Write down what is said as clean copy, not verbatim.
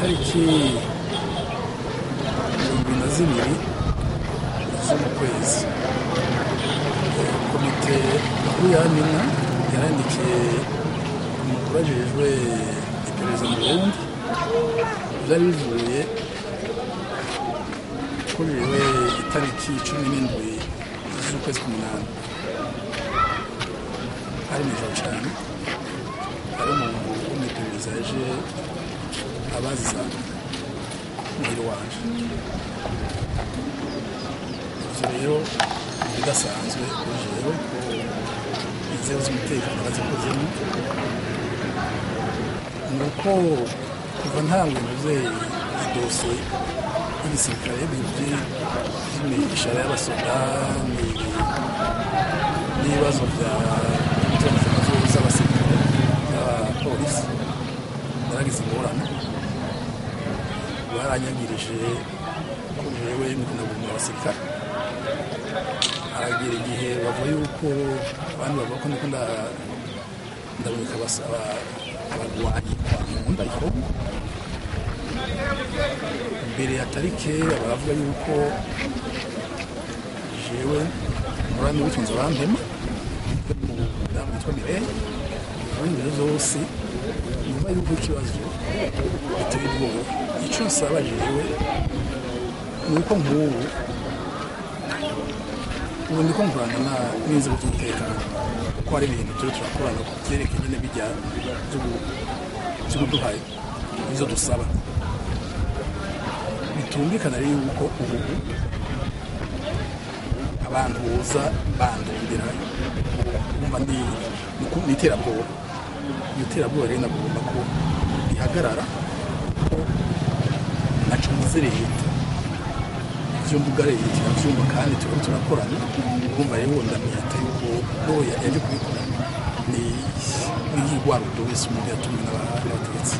itariki 12 z'uku kwezi komite nkuru ya Amina yarandikiye umukuru ajejwe iperereza mu Burundi byari bivuye kuri itariki 17 z'ukwezi k'umunani hari nijoro cyane hari umuntu w'umuperereza yaje abaza muhiro wanje ivyo rero bidasanzwe jewe ko inzego z'umutekano bazikozemo nuko kuva ntango muze idosiye y'igisirikare by'imigisha y'abasoda n'ibibazo bya z'abasirikare n'abapolisi baragize ingorane baranyagirije ko jewe n'ubuntu abasirikare aragira igihe bavuga yuko abandi bavuga ko ndiko ndabuka basaba abagwanyi kwa nkunda igihugu mbere ya tarike baravuga yuko jewe murani w'itunze abandema witwa Mireille ibintu byose nyuma y'uko ikibazo biteye ubwoba icyo nsaba jewe ni uko nk'ubu ndiko nkorana n'inzego z'umutekano ko hari ibintu turi turakorana ku byerekeye nyine bijya byo kuduhaye izo dusaba bitumvikana rero yuko ubu abantu boza bandondera kumva ndi iterabwoba iterabwoba rero nagomba ko ihagarara ko naco muze leta ivyo mvuga leta iravyumva kandi turiko turakorana urumva rero ndamyita yuko boya yaje kubikora ni igwaruro wese umuntu yatumwe n'abategetsi